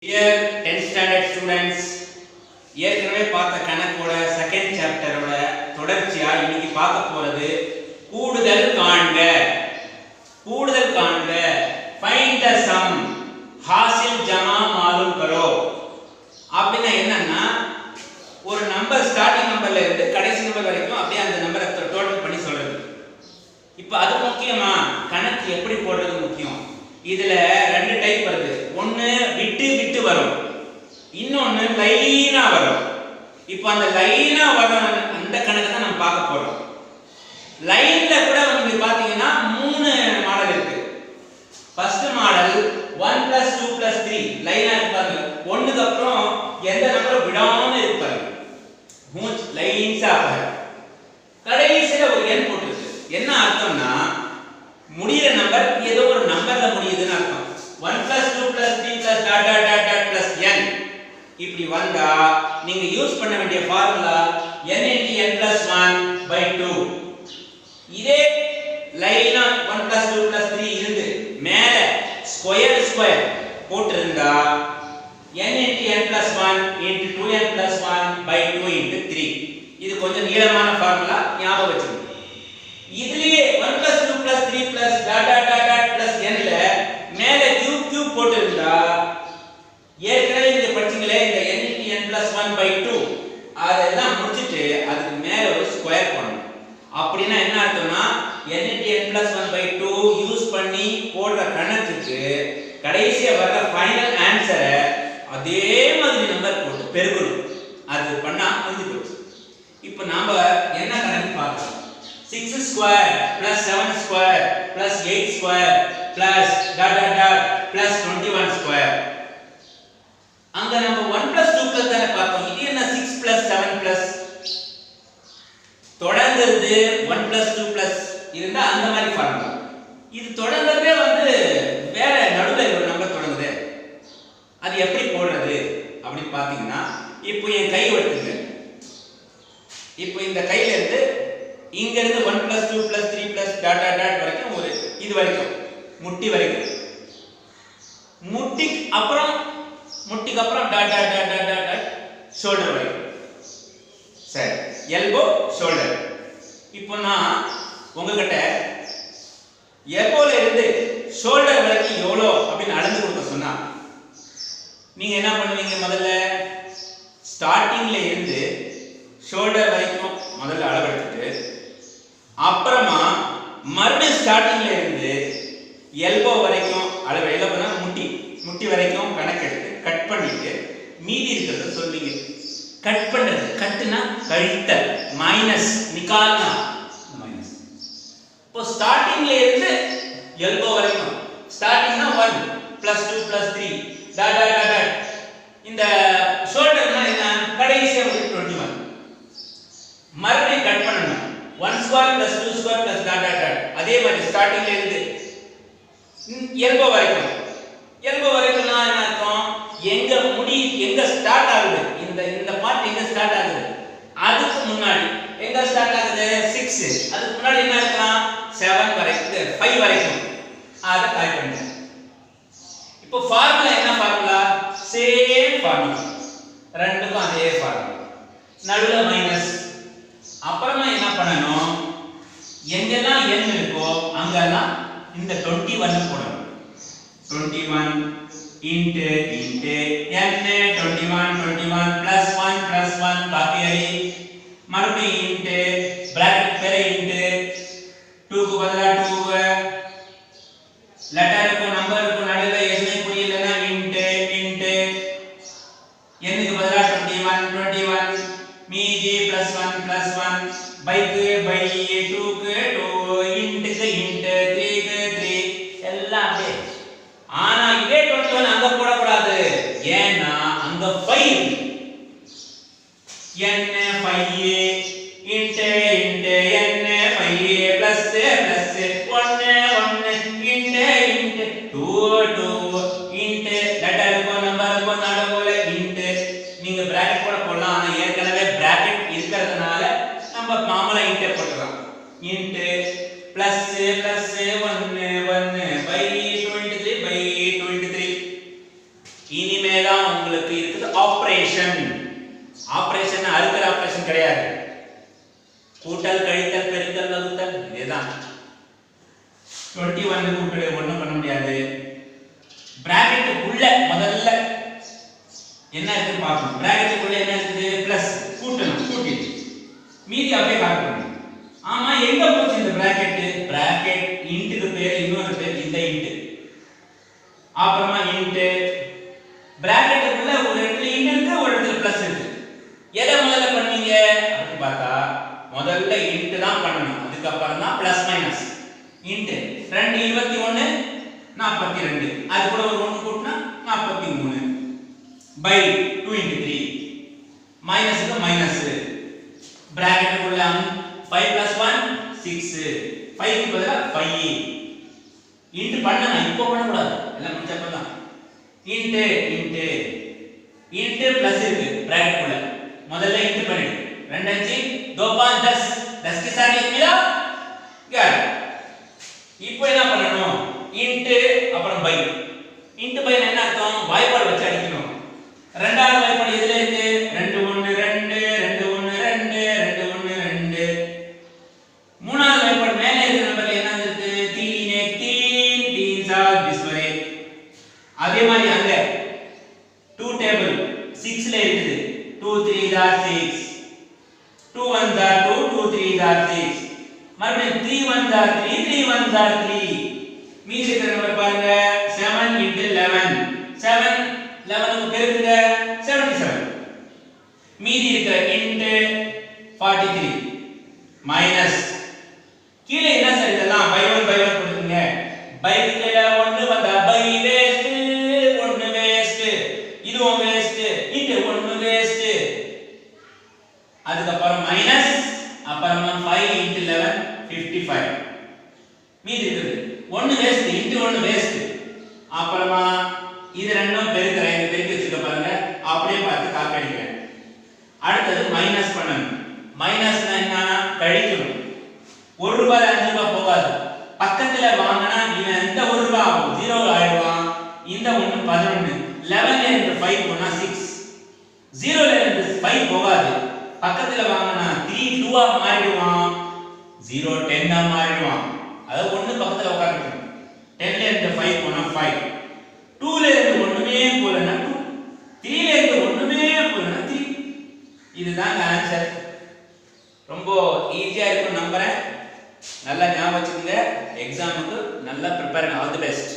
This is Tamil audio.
Dear 10th standard students, ஏற்கனவே பார்த்த கணக்கோட செகண்ட் சாப்டரோட தொடர்ச்சியா இன்னைக்கு பார்க்க போறது கூடுதல் காண்க. கூடுதல் காண்க, find the sum, ஹாசில் ஜமா மாலூம் கரோ. அப்படினா என்னன்னா, ஒரு நம்பர் ஸ்டார்டிங் நம்பர்ல இருந்து கடைசி நம்பர் வரைக்கும் அப்படியே அந்த நம்பரை டோட்டல் பண்ணி சொல்றது. இப்போ அது முக்கியமா, கணக்கு எப்படி போடுறது முக்கியம். இதுல ரெண்டு டைப் வருது. ஒன்னு விட்டு விட்டு வரும், இன்னொன்னு லைனா வரும். இப்போ அந்த லைனா வர அந்த கணக்கு தான் நம்ம பார்க்க போறோம். லைன்ல கூட நீங்க பாத்தீங்கன்னா மூணு மாடல் இருக்கு. ஃபர்ஸ்ட் மாடல் 1 + 2 + 3 லைனா இருப்பாங்க. ஒண்ணுக்கு அப்புறம் எந்த நம்பர் விடாம இருப்பாங்க, மூணு லைன்ஸா வர. கடைசில ஒரு எண் போட்டுருக்கு. என்ன அர்த்தம்னா, முடியிற நம்பர் ஏதோ ஒரு நம்பர்ல முடியுதுன்னு அர்த்தம். 1 + 2 + 3 + ... n இப்படி வந்தா நீங்க யூஸ் பண்ண வேண்டிய ஃபார்முலா n × n + 1/2. இதே லைனா 1 + 2 + 3 இருந்து மேல ஸ்கொயர் போட்டிருந்தா n × n + 1 × 2n + 1/2 × 3. இது கொஞ்சம் நீளமான ஃபார்முலா, ஞாபகம் வச்சுக்கோங்க. இதுலயே 1 + 2 + 3 + ... n ல மேல கியூப் போட்டிருந்தா, ஏற்கனவே நீங்க படிச்சீங்களே இந்த n × n + 1/2, அதெல்லாம் முடிச்சிட்டு அதுக்கு மேல ஒரு ஸ்கொயர் பண்ணணும். அப்படினா என்ன அர்த்தம்னா, n × n + 1/2 யூஸ் பண்ணி போடுற கணக்குக்கு கடைசியா வர ஃபைனல் ஆன்சரை அதே மாதிரி நம்பர் போட்டு பெருக்கணும். அது பண்ணா முடிஞ்சு போச்சு. இப்போ நாம என்ன கணக்கு பார்க்கலாம். 6² + 7² + 8² + ... +21². அங்க நம்ம 1 + 2 + தான பார்த்தோம். இது என்ன 6 + 7+? தொடங்கிறது 1 + 2+ இருந்தா அந்த மாதிரி ஃபார்முலா. இது தொடங்கறதே வேற நடுவுல ஒரு நம்பர் தொடங்குது. அது எப்படி போடுறது அப்படி பாத்தீங்கன்னா, இப்போ என் கை எடுத்துங்க. இப்போ இந்த கையில இருந்து இங்க இருந்து 1 + 2 + 3 + ... வரைக்கும் ஒரு இது வரைக்கும் முட்டி வரைக்கும், முட்டிக்கு அப்புறம் ஷோல்டர் வரைக்கும். சரி, எல்போ ஷோல்டர். இப்போ நான் உங்ககிட்ட எல்போல இருந்து ஷோல்டர் வரைக்கும் எவ்வளோ அப்படின்னு அளந்து கொடுக்க சொன்னா நீங்க என்ன பண்ணுவீங்க? முதல்ல ஸ்டார்டிங்ல இருந்து ஷோல்டர் வரைக்கும் முதல்ல அளவெடுத்துட்டு, அப்புறமா மறுபடியும் ஸ்டார்டிங்ல இருந்து எல்போ வரைக்கும் அளவு, எல்போனா முட்டி வரைக்கும் கணக்கெடுத்து கட் பண்ணிட்டு மீதி இருக்கிறத சொல்வீங்க. கட் பண்றது, கட்டுனா கழித்தல், மைனஸ் நிகால்னா மைனஸ். இப்போ ஸ்டார்டிங்ல இருந்து எல்போ வரைக்கும், ஸ்டார்டிங்னா 1 + 2 + 3 ... இந்த ஷோல்டர்னா என்ன? கடைசியா 21. மறுபடியும் கட் பண்ணணும். 1² + 2² + ... அதே மாதிரி ஸ்டார்டிங்ல இருந்து எல்போ வரைக்கும். எல்போ வரைக்கும் என்ன அர்த்தம்? எங்க முடி எங்க ஸ்டார்ட் ஆகுது, இந்த பார்ட் எங்க ஸ்டார்ட் ஆகுது, அதுக்கு முன்னாடி எங்க ஸ்டார்ட் ஆகுது 6, அதுக்கு முன்னாடி என்ன இருக்கலாம் 7 வரைக்கும் 5 வரைக்கும். அத கால் பண்ணுங்க. இப்போ ஃபார்முலா என்ன ஃபார்முலா? சேம் ஃபார்முலா, ரெண்டுக்கும் அதே ஃபார்முலா. நடுவுல மைனஸ். அப்புறமா என்ன பண்ணணும், எங்கெல்லாம் n இருக்கோ அங்கெல்லாம் இந்த 21 போடணும். 21 into n 21 + 1 காப்பி அடி, மறுபடியும் into bracket பேரே into 2 க்கு பதிலா 2, லெட்டருக்கு நம்பருக்கு நடுவுல எதுவுமே புரியலன்னா into n க்கு பதிலா 21 மீதி +1 பைக்கு 2 க்கு 2, இன்ட்க்கு இன்ட், 3 க்கு 3, எல்லாம் அப்படியே. ஆனா இதே 21 அங்க போடக்கூடாது. ஏன்னா அங்க 5 n 5 int n 5 + 1 int 2 int லெட்டருக்கு நம்பருக்கு நடுவுல இன்ட். நீங்க பிராக்கெட் கூட போடலாம், ஆனா ஏற்கனவே பிராக்கெட் இருக்கிறதுனால நம்ம மாமூலா இன்ட் போட்டுக்கலாம். இன்ட் +1 by 23 இனிமேதான் தான் உங்களுக்கு இருக்குது ஆபரேஷன். ஆபரேஷன் அறுக்கிற ஆபரேஷன் கிடையாது. கூட்டல் கழித்தல் பெருக்கல் வகுத்தல் இதுதான். 21 கூட்டல் ஒண்ணும் பண்ண முடியாது. பிராக்கெட் உள்ள முதல்ல என்ன இருக்குன்னு பார்க்கணும். பிராக்கெட் உள்ள என்ன இருக்குது? பிளஸ் கூட்டணும், கூட்டிட்டு மீதி அப்படியே காட்டணும். ஆமா எங்க போச்சு இந்த பிராக்கெட்? பிராக்கெட் இன்ட்க்கு பேர் இன்னொரு பேர் இந்த இன்ட். அப்புறமா இன்ட் பிராக்கெட்டுக்குள்ள ஒரு இடத்துல இன்ட் இருக்கு, ஒரு இடத்துல பிளஸ் இருக்கு. எதை முதல்ல பண்ணீங்க அப்படி பார்த்தா முதல்ல இன்ட் தான் பண்ணணும், அதுக்கு அப்புறம் தான் பிளஸ் மைனஸ். இன்ட் 2 21 42, அது கூட ஒரு 1 கூட்டினா 43 பை 2 × 3 மைனஸ்க்கு மைனஸ். பிராக்கெட்டுக்குள்ள 5 + 1 6, 5 க்கு பதிலா 5. இன்ட் பண்ணணும், இப்போ பண்ண கூடாது, எல்லாம் முடிச்சப்ப தான். இன்ட் பிளஸ் இருக்கு பிராக்கெட்டுக்குள்ள, முதல்ல இன்ட் பண்ணிடு. 2 5 2 5 10, 10 के साथ 1 मिला 11. இப்போ என்ன பண்ணணும்? இன்ட் அப்புறம் பை. இன்ட் பை என்ன அர்த்தம்? வாய்ப்பாடு வச்சு அடிக்கணும். ரெண்டாவது வாய்ப்பாடு எதுல இருக்கு? 2 1 2 2 1 2 2 1 2. மூணாவது வாய்ப்பாடு மேலே இருக்கிற நம்பர்ல என்ன இருக்கு? 3 1 3 3 7 டிஸ்வரே. அதே மாதிரி அங்க 2 டேபிள் 6 ல இருக்குது. 2 3 are 6, 2 1 are 2, 2 3 are 6. மறுபடியும் 3 1 are 3, 3 1 are 3. மீதி இருக்கிற நம்பர் பாருங்க 7 × 11. 7 11 க்கு பெருக்குங்க 77. மீதி இருக்கிற int 43 மைனஸ் கீழே என்ன சார் இதெல்லாம் பை 1 கொடுங்க. பை கீழே 1 வந்தா பை வேஸ்ட், 1 வேஸ்ட், இதுவும் வேஸ்ட், int 1 வேஸ்ட். அதுக்கு அப்புறம் மைனஸ், அப்புறமா 5 × 11 55. மீதி இருக்குது 1 வேஸ்ட், int 1 வேஸ்ட். அப்புறமா இது ரெண்டும் பெருக்கறேன், இந்த பெருக்கி வச்சுக்க பாருங்க, அப்படியே பார்த்து காப்பி அடிக்கிறேன். அடுத்து மைனஸ் பண்ணணும். மைனஸ்னா என்ன? கழிக்கணும். 1 ரூபாய் 5 ரூபாய் போகாது. பக்கத்துல வாங்கினா இவன் இந்த 1 ரூபாய் ஆகும், 0 ஆயிடுவான். இந்த 1 11. 11 ல இருந்து 5 போனா 6. 0 ல இருந்து 5 போகாது. பக்கத்துல வாங்கினா 3 2 ஆ மாறிடுவான், 0 10 ஆ மாறிடுவான். அது 1 பக்கத்துல உட்கார்ந்துடும். 10 ல இருந்து 5 போனா 5. 2 ல இருந்து ஒண்ணுமே போலனா 2. 3 ல இருந்து ஒண்ணுமே போலனா 3. இதுதான் ஆன்சர். ரொம்ப ஈஸியா இருக்கும் நம்புறேன். நல்லா ஞாபகம் வச்சுக்கோங்க. எக்ஸாமுக்கு நல்லா ப்ரிப்பேர். All the best.